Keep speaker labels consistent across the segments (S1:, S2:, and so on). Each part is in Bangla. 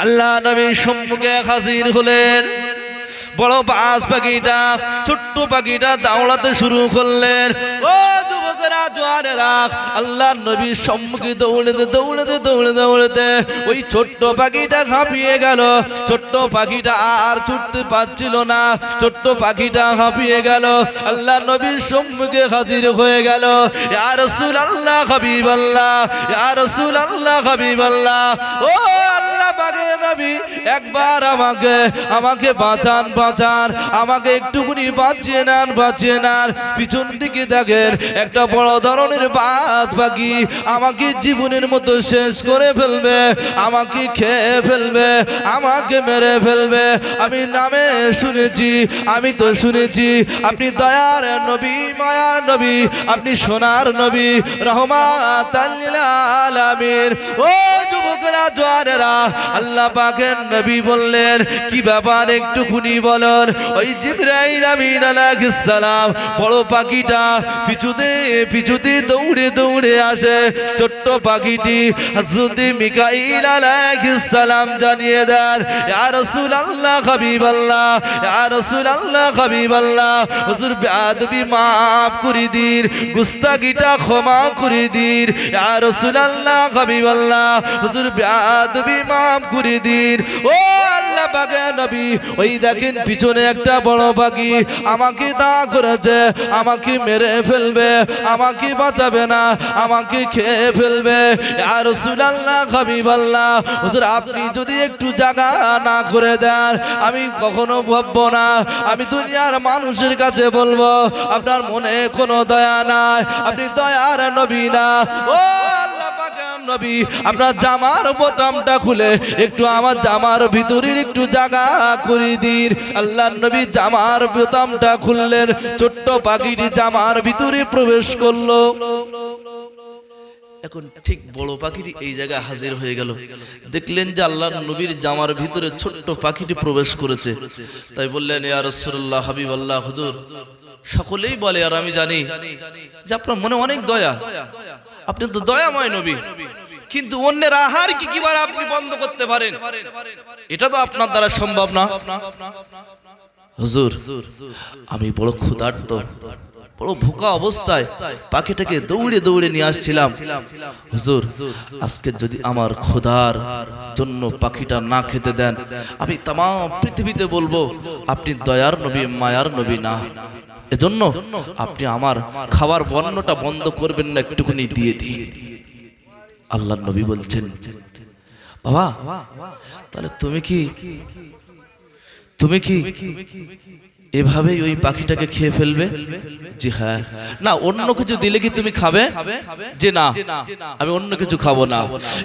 S1: আল্লাহ নবীর সম্মুখে হাজির হলেন। বড় বাজ পাখিটা, ছোট্ট পাখিটা দাওড়াতে শুরু করলেন। ও যুবকেরা, জোয়ানেরা, আল্লাহর নবীর সম্মুখে দৌড়াতে দৌড়াতে দৌড়ে দৌড়াতে ওই ছোট্ট পাখিটা হাঁপিয়ে গেল। ছোট্ট পাখিটা আর ছুটতে পারছিল না, ছোট্ট পাখিটা হাঁপিয়ে গেল। আল্লাহর নবীর সম্মুখে হাজির হয়ে গেল। ইয়া রাসূলুল্লাহ, হাবিবাল্লাহ, ইয়া রাসূলুল্লাহ, হাবিবাল্লাহ, ও আল্লাহ পাকের নবী, একবার আমাকে বাঁচান, বাঁচান, আমাকে একটুকুনি বাঁচিয়ে নেন, বাঁচিয়ে নেন। পিছন দিকে দেখেন একটা বড় ধরনের বাজ পাখি আমাকে জীবনের মতো শেষ করে ফেলবে, আমাকে খেয়ে ফেলবে, আমাকে মেরে ফেলবে। আমি নামে শুনেছি, আমি তো শুনেছি আপনি দয়ার নবী, মায়ার নবী, আপনি সোনার নবী, রহমাতাল লিল আলামিন। ও যুবকেরা, জোয়ানেরা, আল্লাহ পাকের নবী বললেন, কি ব্যাপার একটুকুনি বলুন। ওই জিবরাইল আমিন আলাইহিস সালাম বড় পাখিটা পিছুতে পিছুতে দৌড়ে দৌড়ে আসে। ছোট্ট পাখিটি হযরত মিকাইল আলাইহিস সালাম জানিয়ে দেন, ইয়া রাসূলুল্লাহ, হাবিবাল্লাহ, ইয়া রাসূলুল্লাহ, হাবিবাল্লাহ, হুজুর বেয়াদবি মাফ করে দিন, গুস্তাখিটা ক্ষমা করে দিন, ইয়া রাসূলুল্লাহ, হাবিবাল্লাহ, হুজুর বেয়াদবি মাফ করে দিন। ও আল্লাহ পাকের নবী, ওই দেখেন পিছনে একটা বড় পাখি আমাকে তাড়া করেছে, আমাকে মেরে ফেলবে, আমাকে বাঁচাবে না, আমাকে খেয়ে ফেলবে। ইয়া রাসূলুল্লাহ, হাবিবাল্লাহ, হুজুর আপনি যদি একটু জায়গা না করে দেন, আমি কখনো ভাববো না, আমি দুনিয়ার মানুষের কাছে বলবো আপনার মনে কোনো দয়া নাই, আপনি দয়ার নবী না। ও আল্লাহ পাকের নবী, আপনার জামার বোতামটা খুলে একটু আমার জামার ভিতরের একটু জায়গা করে দিন। আল্লাহর নবী জামার বোতামটা খুললেন, ছোট্ট পাখিটি জামার ভিতরে প্রবেশ করলো। এখন ঠিক বড় পাখিটি এই জায়গায় হাজির হয়ে গেল। দেখলেন যে আল্লাহর নবীর জামার ভিতরে ছোট্ট পাখিটি প্রবেশ করেছে। তাই বললেন, ইয়া রাসূলুল্লাহ, হাবিবাল্লাহ, হুজুর সকলেই বলে আর আমি জানি যে আপনার মনে অনেক দয়া, আপনি তো দয়াময় নবী, কিন্তু অন্যের আহার কি কিভাবে আপনি বন্ধ করতে পারেন? এটা তো আপনার দ্বারা সম্ভব না। হুজুর আমি বড় ক্ষুধার্ত, বড় ভোকা অবস্থায় পাখিটাকে দৌড়ে দৌড়ে নিয়ে আসছিলাম। হুজুর আজকে যদি আমার ক্ষুধার জন্য পাখিটা না খেতে দেন, আমি তাম পৃথিবীতে বলবো আপনি দয়ার নবী, মায়ার নবী না। এজন্য আপনি আমার খাবার বর্ণটা বন্ধ করবেন না, একটুখানি দিয়ে দিন। আল্লাহর নবী বলছেন, বাবা তাহলে তুমি কি এভাবেই ওই পাখিটাকে খেয়ে ফেলবে? জি হ্যাঁ। না অন্য কিছু দিলে কি তুমি খাবে? যে না আমি অন্য কিছু খাবো না।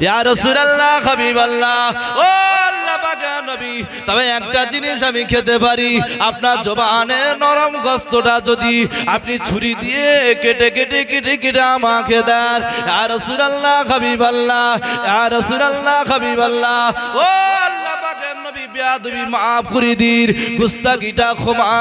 S1: ইয়া রাসূলুল্লাহ, হাবিবাল্লাহ, ও আল্লাহ পাকের নবী, তবে একটা জিনিস আমি খেতে পারি, আপনার জবানের নরম গোশতটা যদি আপনি ছুরি দিয়ে কেটে কেটে কেটে কেটে আমাকে দেন। ইয়া রাসূলুল্লাহ, হাবিবাল্লাহ, ইয়া রাসূলুল্লাহ, হাবিবাল্লাহ, ও আল্লাহ পাকের নবী বেয়াদবি মাফ করে দিন, গুস্তাখিটা ক্ষমা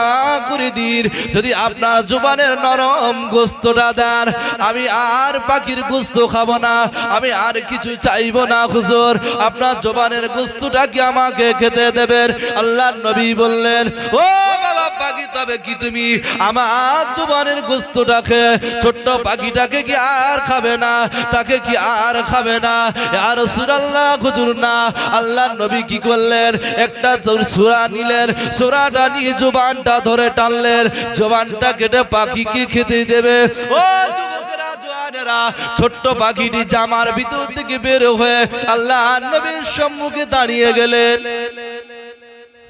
S1: করে দিন। যদি আপনার জবানের নরম গোশতটা দেন, আমি আর পাখির গোশত খাবো না, আমি আর কিছু চাইবো না। হুজুর আপনার জবানের গোশতটা কি আমাকে খেতে দেবেন? আল্লাহর নবী বললেন, ও বাবা পাখি, তবে কি তুমি আমার জবানের গোশতটা খেয়ে ছোট্ট পাখিটাকে কি আর খাবে না? তাকে কি আর খাবে না? ইয়া রাসূলুল্লাহ, হুজুর না। আল্লাহর নবী কি করলেন? একটা সূরা নিলেন, সূরাটা নিয়ে জবানটা ধরে টানলেন, জবানটা কেটে পাখিকে খেতে দেবে। ও যুবকেরা, জওয়ানেরা, ছোট্ট পাখিটি জামার ভিতর থেকে বের হয়ে আল্লাহর নবীর সম্মুখে দাঁড়িয়ে গেলেন।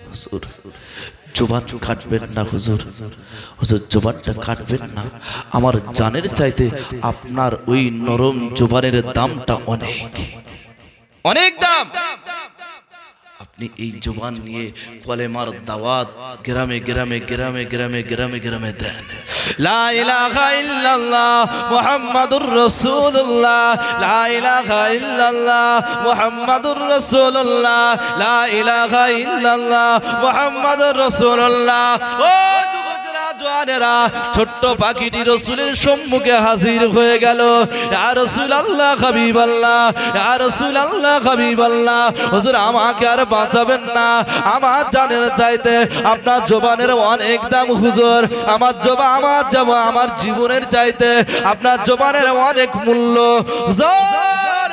S1: হুজুর জবান কাটবেন না, হুজুর হুজুর জবানটা কাটবেন না, আমার জানের চাইতে আপনার ওই নরম জবানের দামটা অনেক অনেক দাম। আপনি এই জবান নিয়ে কলেমার দাওয়াত গ্রামে গ্রামে গ্রামে গ্রামে গ্রামে গ্রামে দেন। লা ইলাহা ইল্লাল্লাহ মুহাম্মাদুর রাসূলুল্লাহ, লা ইলাহা ইল্লাল্লাহ মুহাম্মাদুর রাসূলুল্লাহ, লা ইলাহা ইল্লাল্লাহ মুহাম্মাদুর রাসূলুল্লাহ। ও যুবকেরা, জওয়ানেরা ছোট্ট পাখিটি রাসূলের সম্মুখে হাজির হয়ে গেল। ইয়া রাসূলুল্লাহ হাবিবাল্লাহ, ইয়া রাসূলুল্লাহ হাবিবাল্লাহ, হুজুর আমাকে আর বাঁচাবেন না, আমার জানের চাইতে আপনার জবানের অনেক দাম হুজুর, আমার জীবনের চাইতে আপনার জবানের অনেক মূল্য হুজুর,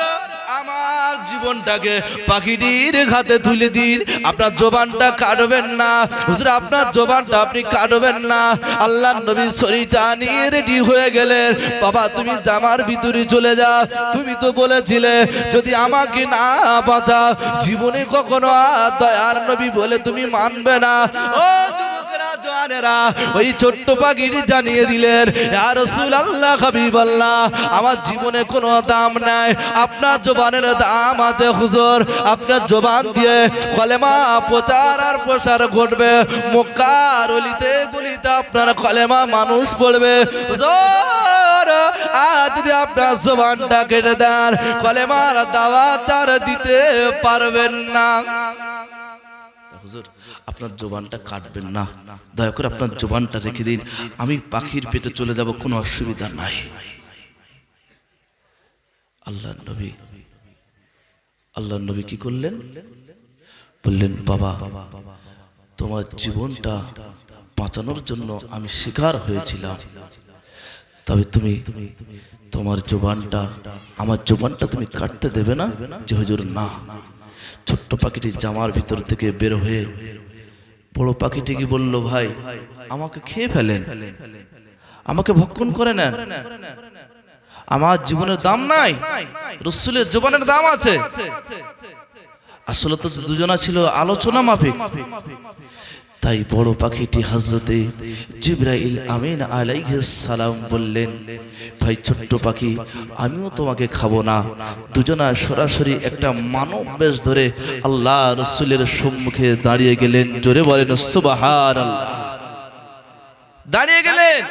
S1: আমার জীবনটাকে পাখিটির হাতে তুলে দিন, আপনার জবানটা কাটবেন না হুজুর, আপনার জবানটা আপনি কাটবেন না। আল্লাহর নবী শরীরটা নিয়ে রেডি হয়ে গেলেন। বাবা তুমি জামার ভিতরে চলে যাও, তুমি তো বলেছিলে যদি আমাকে না বাঁচাও জীবনে কখনো দয়ার নবী বলে তুমি মানবে না। ও যুবকেরা জওয়ানেরা, ওই ছোট্ট পাখিটি জানিয়ে দিলেন ইয়া রাসূলুল্লাহ হাবিবাল্লাহ, আমার জীবনে কোনো দাম নাই, আপনার জবানের দাম আছে হুজুর, আপনার জবান দিয়ে কলেমা প্রচার আর প্রসার ঘটবে, মক্কার অলিতে গলিতে আপনার কলেমা মানুষ পড়বে হুজুর। আর যদি আপনার জবানটা কেটে দেন কলেমার দাওয়াত আর দিতে পারবেন না। হুজুর আপনার জবানটা কাটবেন না, দয়া করে আপনার জবানটা রেখে দিন, আমি পাখির পেটে চলে যাব, কোনো অসুবিধা নাই। আল্লাহর নবী কি করলেন? বললেন বাবা তোমার জীবনটা বাঁচানোর জন্য আমি শিকার হয়েছিলাম, তবে তুমি তোমার জবানটা, আমার জবানটা তুমি কাটতে দেবে না? যে হুজুর না। ছোট্ট পাখিটি জামার ভিতর থেকে বের হয়ে বড় পাখিটি কি বলল, ভাই আমাকে খেয়ে ফেলেন, আমাকে ভক্ষণ করে নেন, আমার জীবনের দাম নাই, রাসূলের জীবনের দাম আছে। আসলে তো দুজনা ছিল আলোচনা মাফিক, তাই বড় পাখিটি হযরতে জিবরাইল আমিন আলাইহিস সালাম বললেন, ভাই ছোট্ট পাখি আমিও তোমাকে খাবো না। দুজনা সরাসরি একটা মানব বেশ ধরে আল্লাহ রাসূলের সম্মুখে দাঁড়িয়ে গেলেন। জোরে বলেন সুবহানাল্লাহ। দাঁড়িয়ে গেলেন।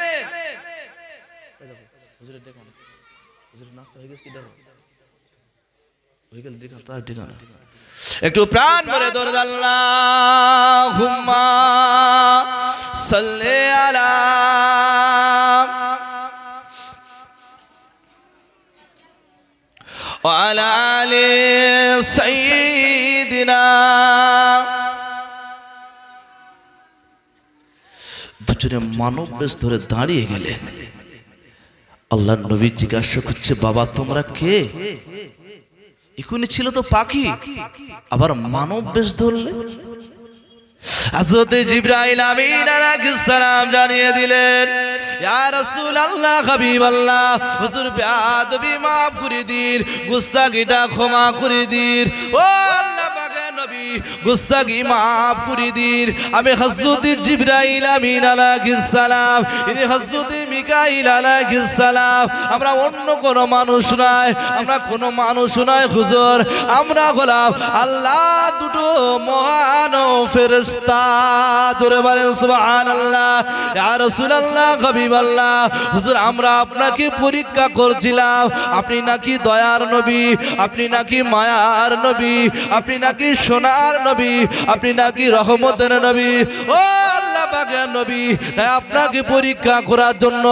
S1: একটু প্রাণ ভরে দরুদ আল্লাহুম্মা সাল্লি আলা ওয়া আলা আলি সাইয়্যিদিনা। দুজনে মানব বেশ ধরে দাঁড়িয়ে গেলেন। আল্লাহর নবী জিজ্ঞাসা করছে, বাবা তোমরা কে? এখনই ছিল তো পাখি, আবার মানব বেশ ধরলে? হযরত জিবরাইল আমিন আলাইহিস সালাম জানিয়ে দিলেন, ইয়া রাসূলুল্লাহ হাবিবাল্লাহ, হুজুর বেয়াদবি মাফ করে দিন, গুস্তাখিটা ক্ষমা করে দিন, ও আল্লাহ পাকের নবী গুস্তাখি মাফ করে দিন। আমি হযরত জিবরাইল আমিন আলাইহিস সালাম, ইনি হযরত মিকাইল আলাইহিস সালাম, আমরা অন্য কোন মানুষ নয়, আমরা কোন মানুষ নয় হুজুর, আমরা হলাম আল্লাহ দুটো মহান ফেরেশতা। জোরে বলেন সুবহানাল্লাহ। ইয়া রাসূলুল্লাহ হাবিবাল্লাহ, হুজুর আমরা আপনাকে পরীক্ষা করছিলাম, আপনি নাকি দয়ার নবী, আপনি নাকি মায়ার নবী, আপনি নাকি সোনার নবী, আপনি নাকি রহমতের নবী, ও আল্লাহ পাকের নবী, তাই আপনাকে পরীক্ষা করার জন্য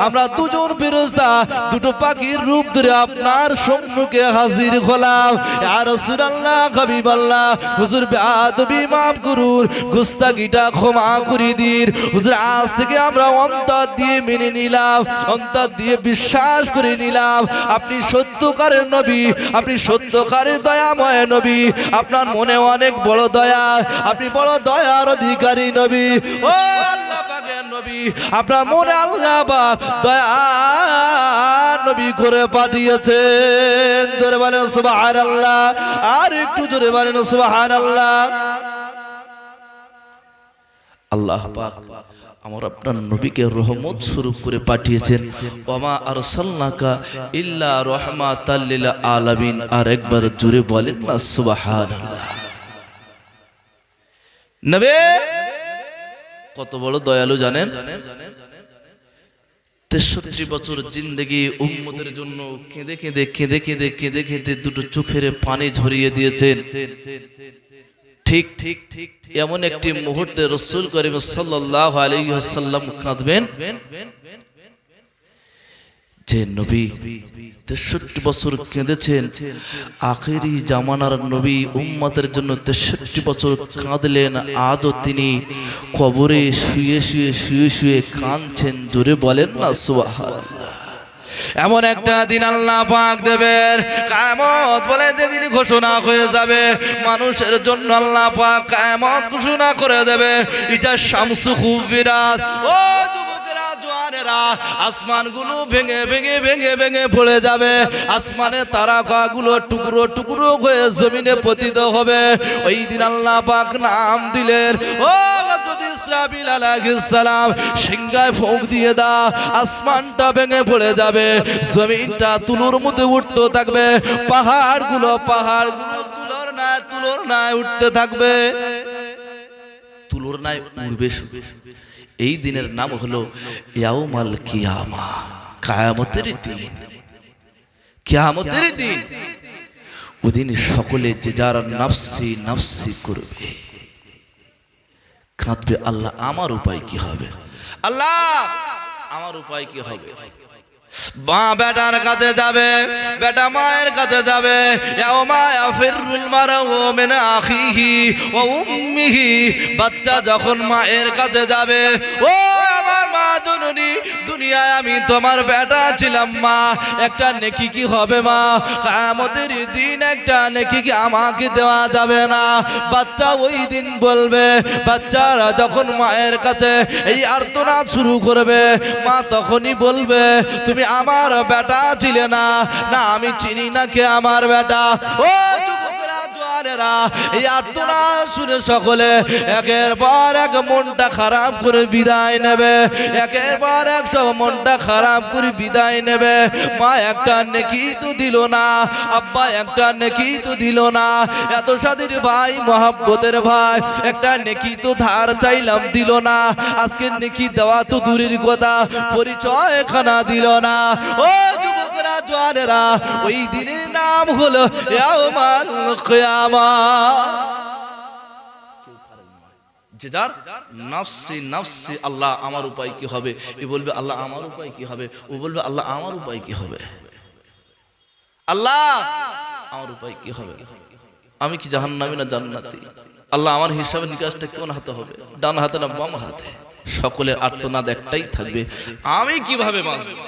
S1: আমরা দুজন ফেরেশতা দুটো পাখির রূপ ধরে আপনার সম্মুখে হাজির হলাম। ইয়া রাসূলুল্লাহ হাবিবাল্লাহ, হুজুর বেয়াদবি মাফ করুন, গুস্তাখিটা ক্ষমা করে দিন হুজুর। আজ থেকে আমরা অন্তর দিয়ে মেনে নিলাম, অন্তর দিয়ে বিশ্বাস করে নিলাম আপনি সত্যকারের নবী, আপনি সত্যকারের দয়াময় নবী, আপনার মনে অনেক বড় দয়া, আপনি বড় দয়ার অধিকারী নবী, ও আল্লাহ পাকের নবী, আপনার মনে আল্লাহ পাক দয়া নবী করে পাঠিয়েছেন। জোরে বলেন সুবহানাল্লাহ, আর একটু জোরে বলেন সুবহানাল্লাহ। আল্লাহ পাক আমার আপনার নবীকে রহমত স্বরূপ করে পাঠিয়েছেন, ওয়ামা আরসালনাকা ইল্লা রাহমাতাল লিল আলামিন। আর একবার জোরে বলেন না সুবহানাল্লাহ। নবী কত বড় দয়ালু জানেন? 63 বছর জিন্দেগি উম্মতের জন্য কেঁদে কেঁদে কেঁদে কেঁদে কেঁদে কেঁদে দুটো চোখের পানি ঝরিয়ে দিয়েছেন। ঠিক এমন একটি মুহূর্তে রাসূল করিম সাল্লাল্লাহু আলাইহি ওয়াসাল্লাম কাঁদবেন যে নবী 63 বছর কেঁদেছেন, আখেরি জামানার নবী উম্মতের জন্য 63 বছর কাঁদলেন, আজও তিনি কবরে শুয়ে শুয়ে শুয়ে শুয়ে কাঁদছেন। জোরে বলেন না সুবহানাল্লাহ। এমন একটা দিন আল্লাহ পাক দেবেন, কিয়ামত বলে যেদিন ঘোষণা হয়ে যাবে মানুষের জন্য, আল্লাহ পাক কিয়ামত ঘোষণা করে দেবে ইজা শামসু কুবিরাত। ও যুবকেরা, জওয়ানেরা, আসমানগুলো ভেঙে ভেঙে ভেঙে ভেঙে পড়ে যাবে, আসমানের তারকাগুলো টুকরো টুকরো হয়ে জমিনে পতিত হবে। ওই দিন আল্লাহ পাক নাম দিলেন, ও যদি ইসরাফিল আলাইহিস সালাম সিংহায় ফুঁক দিয়ে দাও, আসমানটা ভেঙে পড়ে যাবে, জমিনটা তুলোর মধ্যে উঠতে থাকবে, পাহাড়গুলো তুলোর নাই উঠতে থাকবে, তুলোর নাই উড়বে। এই দিনের নাম হলো ইয়াউমাল কিয়ামা, কিয়ামতের দিন। কিয়ামতের দিন ওদিন সকলে যে যার নফসি নফসি করবে, কাঁদবে, আল্লাহ আমার উপায় কি হবে, আল্লাহ আমার উপায় কি হবে। মা বেটার কাছে যাবে, বেটা মায়ের কাছে যাবে, ইয়াউমা ইয়াফিরুল মারউ মিন আখিহি ওয়া উম্মিহি। বাচ্চা যখন মায়ের কাছে যাবে, ও আমার মা জননী, দুনিয়ায় আমি তোমার বেটা ছিলাম মা, একটা নেকি কি হবে মা? কিয়ামতের দিন একটা নেকি কি আমাকে দেওয়া যাবে না? বাচ্চা ওই দিন বলবে, বাচ্চারা যখন মায়ের কাছে এই আর্তনাদ শুরু করবে, মা তখনই বলবে, তুমি আমার বেটা ছিলে না, না আমি চিনি না কে আমার বেটা। ও যুবকেরা, জওয়ানেরা, এই আর্তনাদ শুনে সকলে একের পর এক মনটা খারাপ করে বিদায় নেবে, একের পর এক সব মনটা খারাপ করে বিদায় নেবে। মা একটা নেকি তো দিল না, আব্বা একটা নেকি তো দিল না, এত সাদির ভাই, মহব্বতের ভাই, একটা নেকি তো ধার চাইলাম দিল না, আজকে নেকি দেওয়া তো দূরের কথা, পরিচয় খানা দিল না। ও যুবকরা, জওয়ানেরা, ওই দিনের নাম হলো ইয়াউমাল কিয়ামা। যে যার নফসি নফসি, আল্লাহ আমার উপায় কি হবে, এ বলবে আল্লাহ আমার উপায় কি হবে, ও বলবে আল্লাহ আমার উপায় কি হবে, আল্লাহ আমার উপায় কি হবে, আমি কি জাহান্নামী না জান্নাতি, আল্লাহ আমার হিসাবে নিকাশটা কোন হাতে হবে, ডান হাতে না বাম হাতে? সকলের আর্তনাদ একটাই থাকবে, আমি কিভাবে বাঁচব।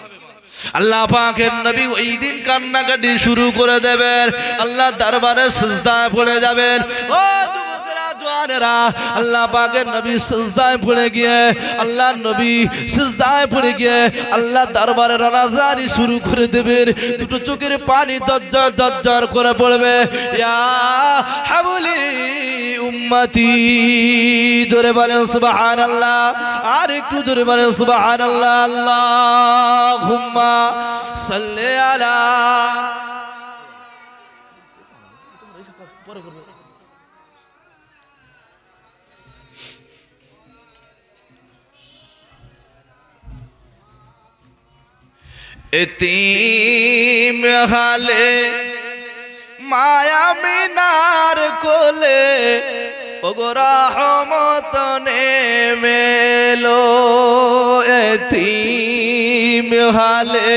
S1: আল্লাহ পাকের নবী ওই দিন কান্নাকাটি শুরু করে দেবেন, আল্লাহ দরবারে সিজদায় পড়ে যাবেন। ও যুবকেরা, জওয়ানেরা, আল্লাহ পাকের নবী সিজদায় পড়ে গিয়ে, আল্লাহ নবী সিজদায় পড়ে গিয়ে আল্লাহ দরবারে রানাজারি শুরু করে দেবেন, দুটো চোখের পানি জজ্জর জজ্জর করে পড়বে। ইয়া হাবলি উম্মতি, জোরে বলেন সুবহানাল্লাহ, আর একটু জোরে বলেন সুবহানাল্লাহ। আল্লাহুম্মা সাল্লি আলা। এতিম হালে মায়া মিনার কোলে, ওগো রহমত নেমেলো। এতিম হালে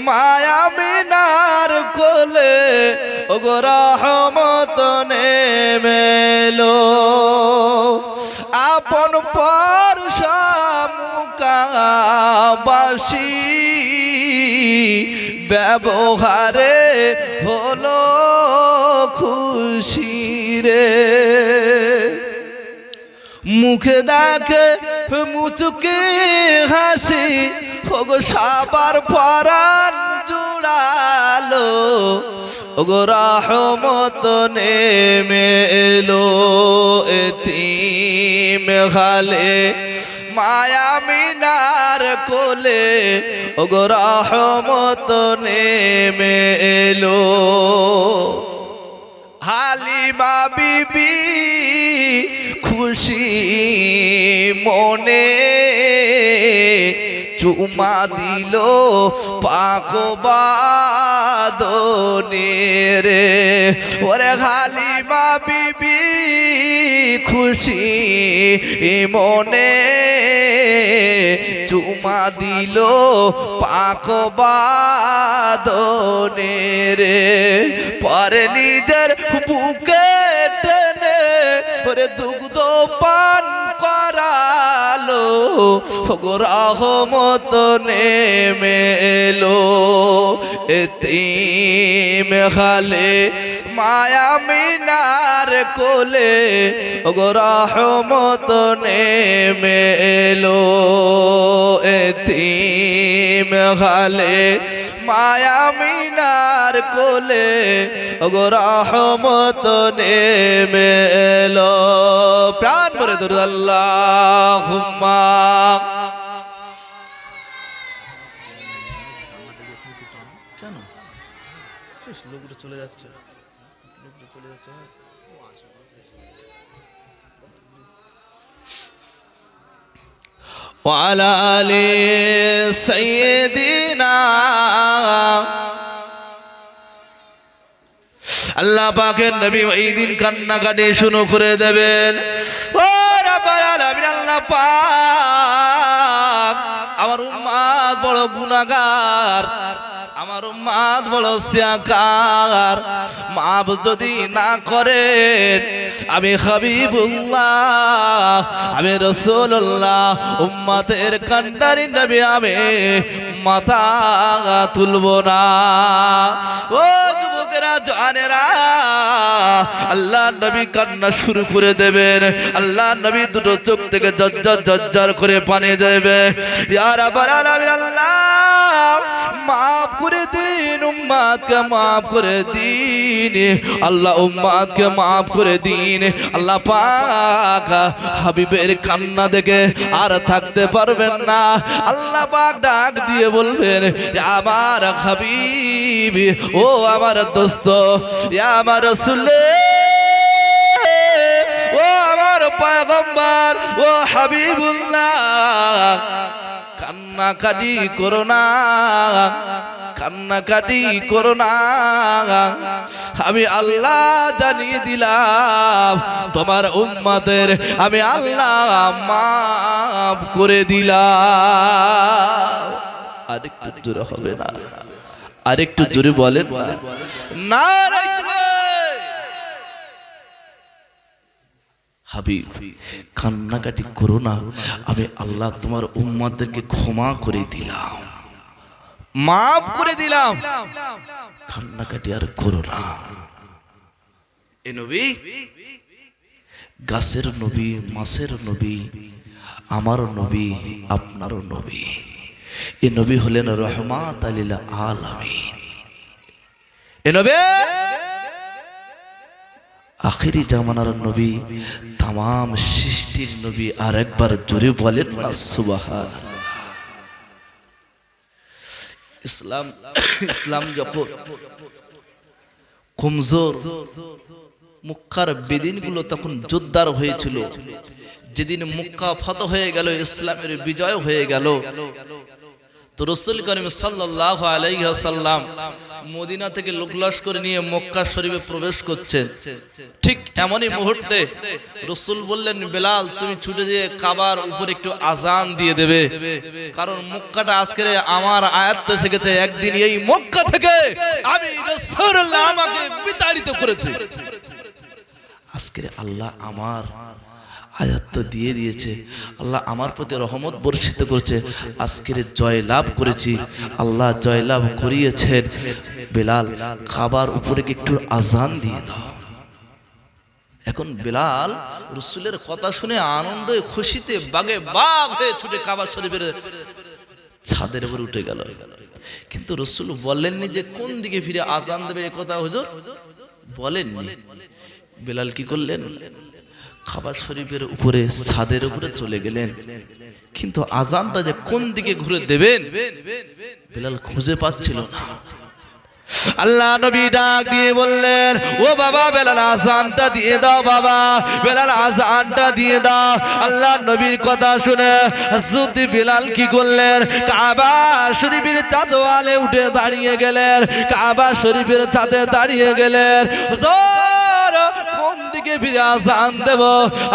S1: মায়া মিনার কোলে, ওগো রহমত নেমেলো। আপন পরশা মুকাবাসী ব্যবহারে হলো খুশি রে, মুখে দেখে মুচুকে হাসি, ওগো সবার পরাণ জুড়ালো, ওগো রহমত নেমে এলো। এতিম হালে মায়া মিনার কোলে, ওগো রহমত নেমে এলো। হালিমা বিবি খুশি মনে চুমা দিল পাকবা বাদনে রে ওরে হালিমা বিবি খুশি মনে চুমা দিল পাক বাদনে রে পরে নিজের বুকে টেনে ওরে দুগ্ধ পান করালো রহমত নেমে এলো এতিম খালে মায়া মিনার কোলে রহমত নেমে এলো এতিম খালে মায়া মিনার কোলে রহমত নেমে এলো প্রাণ ভরে দরুদ আল্লাহুম্মা কেন লোকগুলো চলে যাচ্ছে وعلى آل سيدنا আল্লাহ পাকের নবী ওই দিন কান্নাকাটি শুরু করে দেবেন ও রাব্বুল আলামিন আল্লাহ পাক আমার উম্মত বড় গুনাহগার আমার উম্মত বড় সিয়াকার মাফ যদি না করেন আমি হাবিবুল্লাহ আমি রাসূলুল্লাহ উম্মতের কান্ডারি নবী আমি মাথা তুলব না ও যুবকেরা জওয়ানেরা আল্লাহ নবী কান্না শুরু করে দেবেন আল্লাহ নবী দুটো চোখ থেকে ঝরঝর করে পানি যাবে ইয়া রাব্বুল আলামিন আল্লাহ মাফ করে দিন উম্মতকে মাফ করে দিন আল্লাহ উম্মতকে মাফ করে দিন আল্লাহ পাক হাবিবের কান্না দেখে আর থাকতে পারবেন না আল্লাহ পাক ডাক দিয়ে বলবেন আমার হাবিব ও আমার দোস্ত আমার রাসূল ও আমার পয়গম্বর ও হাবিবুল্লাহ কান্নাকাটি করো না কান্নাকাটি করো না আমি আল্লাহ জানিয়ে দিলাম তোমার উম্মতের আমি আল্লাহ মাফ করে দিলাম আরেকটু জোরে হবে না আরেকটু জোরে বলেন না হাবিব কান্নাকাটি করো না আমি আল্লাহ তোমার উম্মতদেরকে ক্ষমা করে দিলাম মাফ করে দিলাম কান্নাকাটি আর করো না এ নবী গাছের নবী মাছের নবী আমার নবী আপনারও নবী এ নবী হলেন রহমাত লিল আলামিন এ নবী আখিরি জামানার নবী तमाम সৃষ্টির নবী আর একবার জোরে বলেন না সুবহানাল্লাহ ইসলাম যখন কমজোর মক্কার বেদিনগুলো তখন জোরদার হয়েছিল যেদিন মক্কা ফতহ হয়ে গেল ইসলামের বিজয় হয়ে গেল তো রাসূল করিম সাল্লাল্লাহু আলাইহি ওয়াসাল্লাম মদিনা থেকে লোক লস্কর নিয়ে মক্কা শরীফে প্রবেশ করছেন ঠিক এমনই মুহূর্তে রাসূল বললেন বেলাল তুমি ছুটে গিয়ে কাবার উপরে একটু আজান দিয়ে দেবে কারণ মক্কাটা আজকে আমার আয়াত এসে গেছে একদিন এই মক্কা থেকে আমি রাসূলুল্লাহ আমাকে বিতাড়িত করেছে আজকে আল্লাহ আমার আয়াত তো দিয়ে দিয়েছে আল্লাহ আমার প্রতি রহমত বর্ষিত করেছে আজকের জয় লাভ করেছি আল্লাহ জয় লাভ করিয়েছেন বেলাল কাবার উপরে একটু আজান দিয়ে দাও এখন বেলাল রাসূলের কথা শুনে আনন্দে খুশিতে বাগে বাগ হয়ে ছুটে কাবা শরীফের ছাদের উপর উঠে গেল কিন্তু রাসূল বলেননি যে কোন দিকে ফিরে আজান দেবে এই কথা হুজুর বলেননি বেলাল কি করলেন কাবা শরীফের উপরে ছাদের উপরে চলে গেলেন কিন্তু আজানটা যে কোন দিকে ঘুরে দেবেন বেলাল খুঁজে পাচ্ছিল না আল্লাহ নবী ডাক দিয়ে বললেন, ও বাবা বেলাল আযানটা দিয়ে দাও, বাবা বেলাল আযানটা দিয়ে দাও। আল্লাহ নবীর কথা শুনে হযরত বিলাল কি করলেন, কাবা শরীফের চাঁদওয়ালে উঠে দাঁড়িয়ে গেলেন, কাবা শরীফের ছাদে দাঁড়িয়ে গেলেন। হুজুর কোন দিকে ফিরে আযান দেব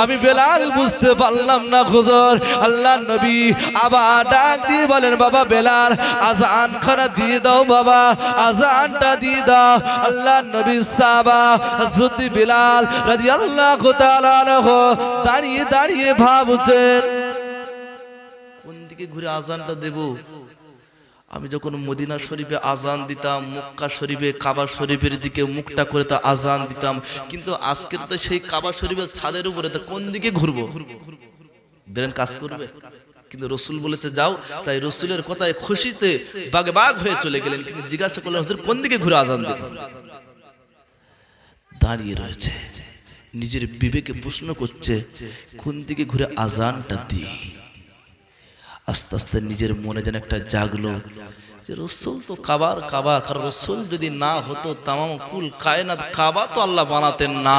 S1: আমি বেলাল বুঝতে পারলাম না হুজুর। আল্লাহ নবী আবার ডাক দিয়ে বলেন, বাবা বেলাল আযান খানা দিয়ে দাও, বাবা আযানটা দিয়ে দাও। আল্লাহ নবী সাহাবা হযরত বিলাল রাদিয়াল্লাহু তাআলা আনহু দাঁড়িয়ে দাঁড়িয়ে ভাবছেন কোন দিকে ঘুরে আযানটা দেব। আমি যখন মদিনা শরীফে আযান দিতাম, মক্কা শরীফে কাবা শরীফের দিকে মুখটা করে তো আযান দিতাম, কিন্তু আজকের তো সেই কাবা শরীফের ছাদের উপরে তো কোন দিকে ঘুরবো, ব্রেন কাজ করবে? কিন্তু রসুল বলেছে যাও, তাই রসুলের কথায় খুশিতে বাগে বাগ হয়ে চলে গেলেন। কিন্তু জিজ্ঞাসা করলেন, হুজুর কোন দিকে ঘুরে আযান দেব? দাঁড়িয়ে রয়েছে, নিজের বিবেকে প্রশ্ন করছে কোন দিকে ঘুরে আযানটা দিই। আস্তে আস্তে নিজের মনে যেন একটা জাগলো যে রসুল তো কাবার কাবা, কারণ রসুল যদি না হতো তামাম কুল কায়নাত কাবা তো আল্লাহ বানাতেন না।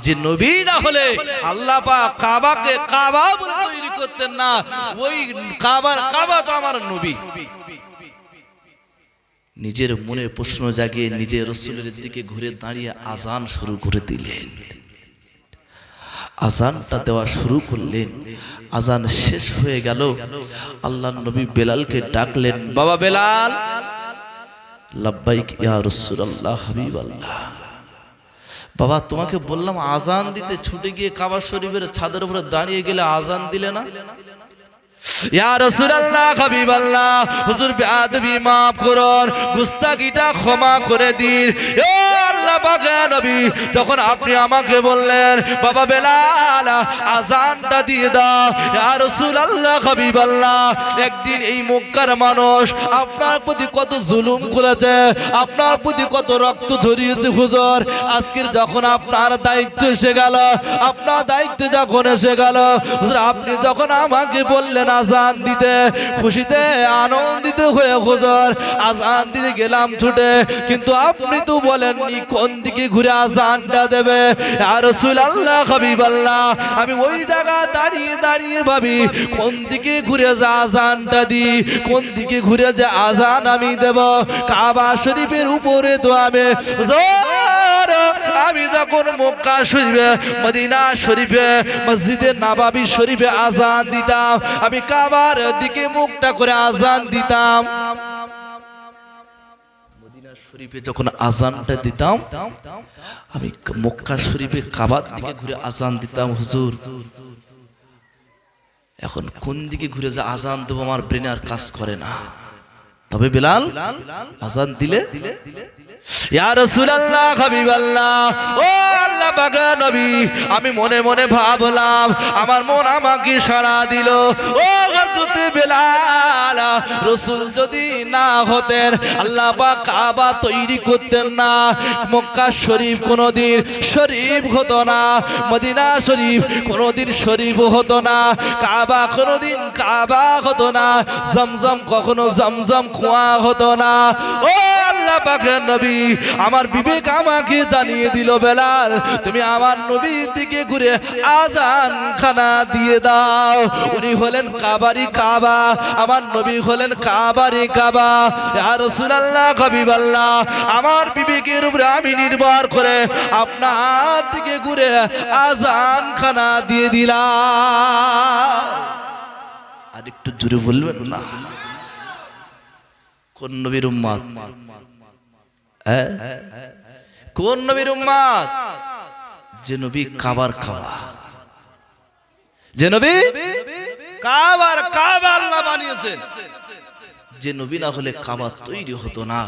S1: যে নবী না হলে আল্লাহ পাক কাবাকে কাবা বলে তৈরি করতেন না। ওই কাবার কাবা তো আমার নবী। নিজের মনে প্রশ্ন জাগিয়ে নিজে রসুলের দিকে ঘুরে দাঁড়িয়ে আযান শুরু করে দিলেন। আযানটা দেওয়া শুরু করলেন। আযান শেষ হয়ে গেল। আল্লাহর নবী বেলালকে ডাকলেন, বাবা বেলাল। লাব্বাইক ইয়া রাসূলুল্লাহ হাবিবাল্লাহ। বাবা তোমাকে বললাম আযান দিতে, ছুটে গিয়ে কাবা শরীফের ছাদের উপরে দাঁড়িয়ে গেলে আযান দিলে না। ইয়া রাসূলুল্লাহ হাবিবাল্লাহ, হুজুর বেয়াদবি maaf করুন, গুস্তাখিটা ক্ষমা করে দিন। ও আল্লাহ পাকের নবী, যখন আপনি আমাকে বললেন বাবা বেলাল আযানটা দিয়ে দাও, ইয়া রাসূলুল্লাহ হাবিবাল্লাহ, একদিন এই মক্কার মানুষ আপনার প্রতি কত জুলুম করেছে, আপনার প্রতি কত রক্ত ঝরিয়েছে হুজুর। আজকের যখন আপনার দায়িত্ব এসে গেল, আপনার দায়িত্ব যখন এসে গেল হুজুর, আপনি যখন আমাকে বললেন আযান দিতে, খুশিতে আনন্দিত হয়ে হুজুর আযান দিতে গেলাম ছুটে, কিন্তু আপনি তো বলেননি কোন দিকে ঘুরে আযানটা দেবে। ইয়া রাসূলুল্লাহ হাবিবাল্লাহ, আমি ওই জায়গা দাঁড়িয়ে দাঁড়িয়ে ভাবি কোন দিকে ঘুরে যে আযানটা দিই, কোন দিকে ঘুরে যে আযান আমি দেব। কাবা শরীফের উপরে তো আমি যখন মক্কা শরীফে, মদিনা শরীফে, মসজিদে নববী শরীফে আযান দিতাম, আমি কাবার দিকে মুখটা করে আযান দিতাম। মদিনা শরীফে যখন আযানটা দিতাম, আমি মক্কা শরীফে কাবার দিকে ঘুরে আযান দিতাম। হুজুর এখন কোন দিকে ঘুরে যে আযান দেব আমার ব্রেনে আর কাজ করে না। তবে বেলাল আযান দিলে, ইয়া রাসূলুল্লাহ হাবিবাল্লাহ, ও আল্লাহ পাকের নবী, আমি মনে মনে ভাবলাম, আমার মন আমাকে সাড়া দিল, ও হযরত বেলাল, রাসূল যদি না হতেন আল্লাহ পাক কাবা তৈরি করতেন না, মক্কা শরীফ কোনোদিন শরীফ হতো না, মদিনা শরীফ কোনোদিন শরীফ হতো না, কাবা কোনোদিন কাবা হতো না, জমজম কখনো জমজম কুয়া হতো না। ও আল্লাহ পাকের নবী, আমার বিবেক আমাকে জানিয়ে দিল বেলাল তুমি আমার নবীর দিকে ঘুরে আযান খানা দিয়ে দাও। উনি হলেন কাবারি কাবা, আমার নবী হলেন কাবারি কাবা। ইয়া রাসূলুল্লাহ হাবিবাল্লাহ, আমার বিবেকের উপরে আমি নির্ভর করে আপনার দিকে ঘুরে আযান খানা দিয়ে দিলাম। আর একটু জোরে বলবেন না? কোন নবীর উম্মত? কোন নবীর উম্মত? যে নবী কাবার কাবা, যে নবী কাবার কাবা আল্লাহ বানিয়েছেন। যে নবী না হলে কাবা তৈরি হতো না,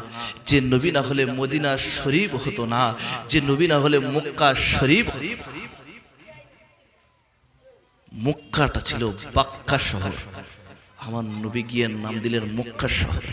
S1: যে নবী না হলে মদিনা শরীফ হতো না, যে নবী না হলে মক্কা শরীফ। মক্কাটা ছিল বাক্কা শহর, আমার নবী গিয়ে নাম দিলেন মক্কা শহর।